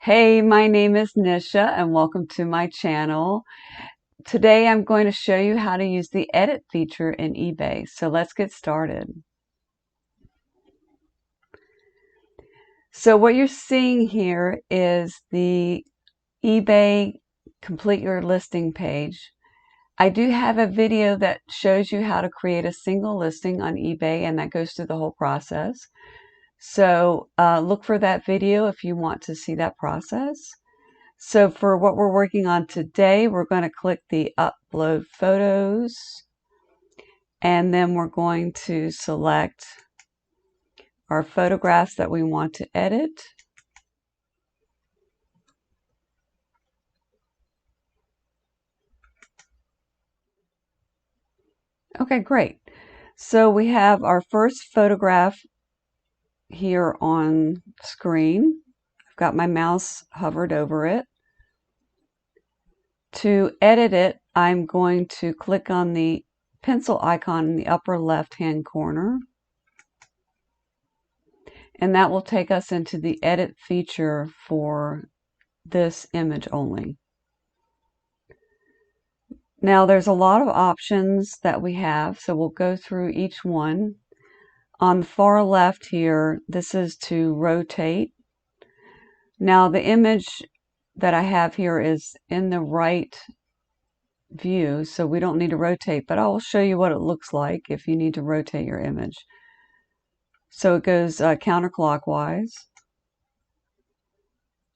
Hey, my name is Nisha and welcome to my channel. Today I'm going to show you how to use the edit feature in eBay. So let's get started. So what you're seeing here is the eBay Complete Your Listing page. I do have a video that shows you how to create a single listing on eBay, and that goes through the whole process. So look for that video if you want to see that process. So for what we're working on today, we're going to click the upload photos, and then we're going to select our photographs that we want to edit. Okay, great. So we have our first photograph here on screen. I've got my mouse hovered over it. To edit it, I'm going to click on the pencil icon in the upper left-hand corner, and that will take us into the edit feature for this image only. Now there's a lot of options that we have, so we'll go through each one. On the far left here, this is to rotate. Now the image that I have here is in the right view, so we don't need to rotate, but I'll show you what it looks like if you need to rotate your image. So it goes counterclockwise,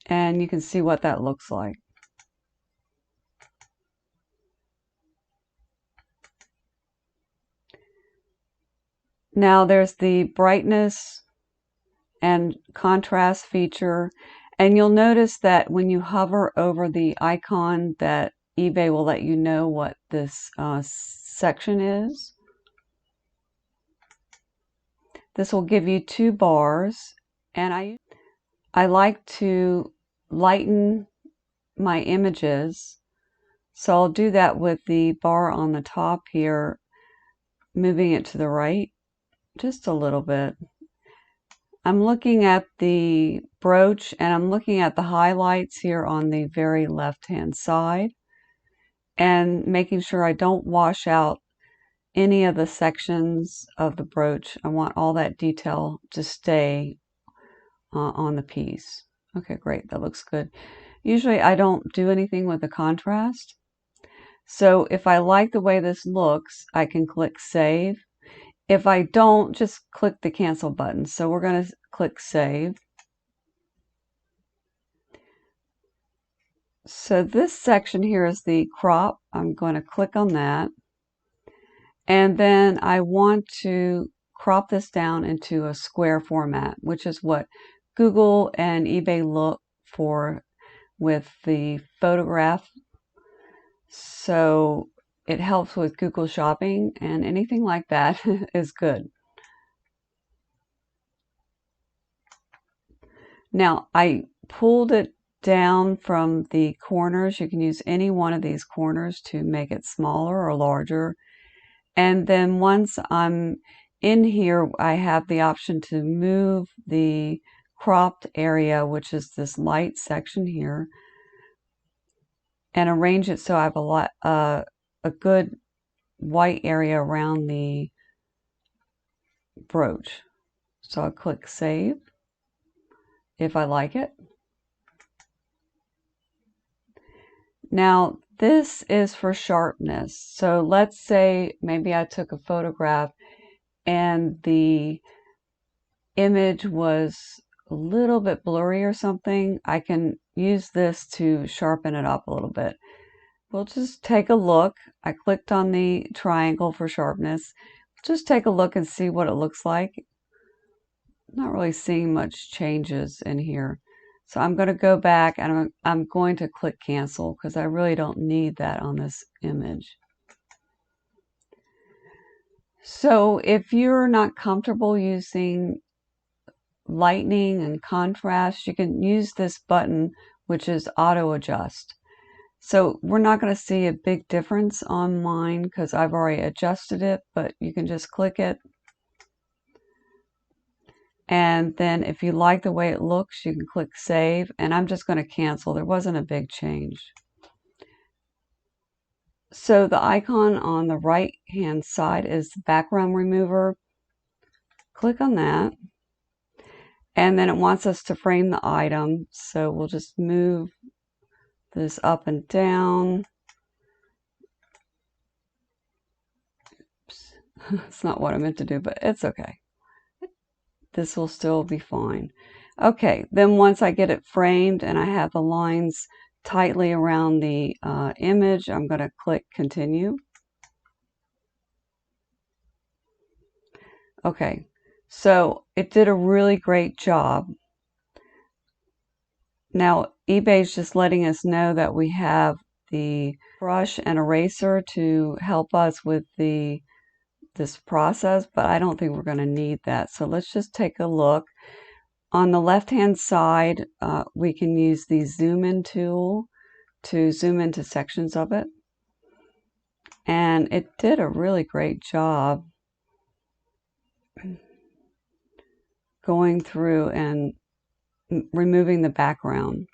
and you can see what that looks like. Now there's the brightness and contrast feature, and you'll notice that when you hover over the icon that eBay will let you know what this section is. This will give you two bars, and I like to lighten my images, so I'll do that with the bar on the top here, moving it to the right just a little bit. I'm looking at the brooch, and I'm looking at the highlights here on the very left-hand side, and making sure I don't wash out any of the sections of the brooch. I want all that detail to stay on the piece. Okay, great, that looks good. Usually I don't do anything with the contrast. So if I like the way this looks, I can click Save. If I don't, just click the cancel button. So we're going to click Save. So this section here is the crop. I'm going to click on that. And then I want to crop this down into a square format, which is what Google and eBay look for with the photograph. So it helps with Google shopping, and anything like that is good. Now I pulled it down from the corners. You can use any one of these corners to make it smaller or larger. And then once I'm in here, I have the option to move the cropped area, which is this light section here, and arrange it so I have a good white area around the brooch. So I'll click Save if I like it. Now this is for sharpness. So let's say maybe I took a photograph and the image was a little bit blurry or something. I can use this to sharpen it up a little bit. We'll just take a look. I clicked on the triangle for sharpness. Just take a look and see what it looks like. Not really seeing much changes in here. So I'm going to go back, and I'm going to click cancel because I really don't need that on this image. So if you're not comfortable using lightening and contrast, you can use this button, which is auto adjust. So we're not going to see a big difference on mine because I've already adjusted it, but you can just click it And then if you like the way it looks, you can click Save. And I'm just going to cancel. There wasn't a big change. So the icon on the right hand side is the background remover. Click on that. And then it wants us to frame the item. So we'll just move this up and down. Oops. It's not what I meant to do, but it's okay. This will still be fine. Okay, then once I get it framed and I have the lines tightly around the image, I'm going to click Continue. Okay, so it did a really great job. Now, eBay's just letting us know that we have the brush and eraser to help us with this process, but I don't think we're going to need that. So let's just take a look. On the left-hand side, we can use the zoom in tool to zoom into sections of it. And it did a really great job going through and removing the background.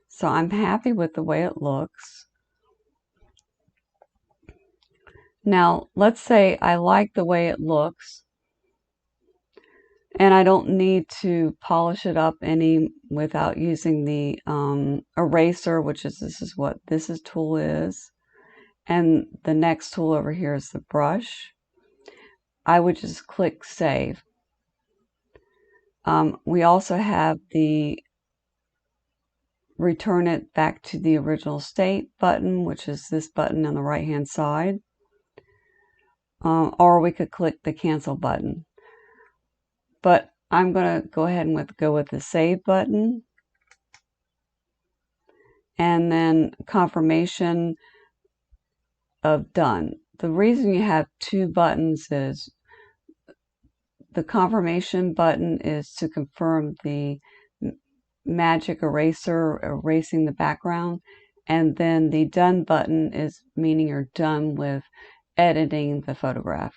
So I'm happy with the way it looks. Now, let's say I like the way it looks and I don't need to polish it up any without using the eraser, which is this is what this tool is. And the next tool over here is the brush. I would just click Save. We also have the Return it back to the original state button, which is this button on the right hand side. Or we could click the Cancel button. But I'm going to go ahead and go with the Save button. And then confirmation of done. The reason you have two buttons is the confirmation button is to confirm the magic eraser erasing the background, and then the done button is meaning you're done with editing the photograph.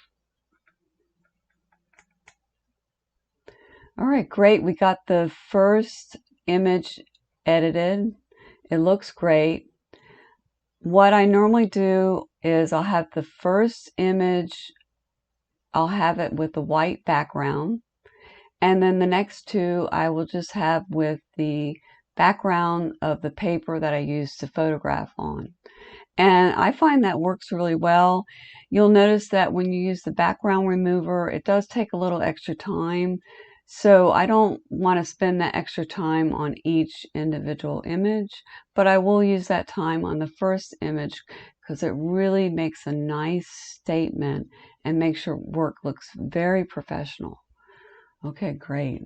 All right, great. We got the first image edited. It looks great. What I normally do is I'll have the first image, I'll have it with the white background. And then the next two I will just have with the background of the paper that I use to photograph on. And I find that works really well. You'll notice that when you use the background remover, it does take a little extra time. So I don't want to spend that extra time on each individual image, but I will use that time on the first image because it really makes a nice statement and makes your work looks very professional. Okay, great.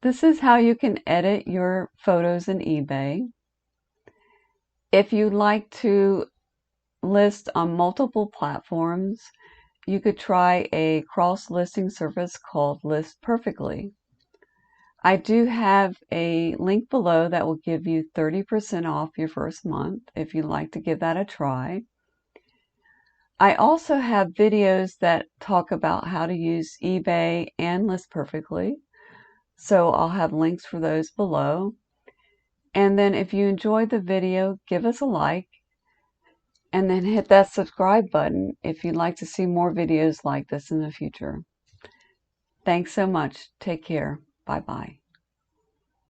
This is how you can edit your photos in eBay. If you'd like to list on multiple platforms, you could try a cross-listing service called ListPerfectly. I do have a link below that will give you 30% off your first month if you'd like to give that a try. I also have videos that talk about how to use eBay and ListPerfectly, so I'll have links for those below. And then if you enjoyed the video, give us a like and then hit that subscribe button if you'd like to see more videos like this in the future. Thanks so much. Take care. Bye-bye.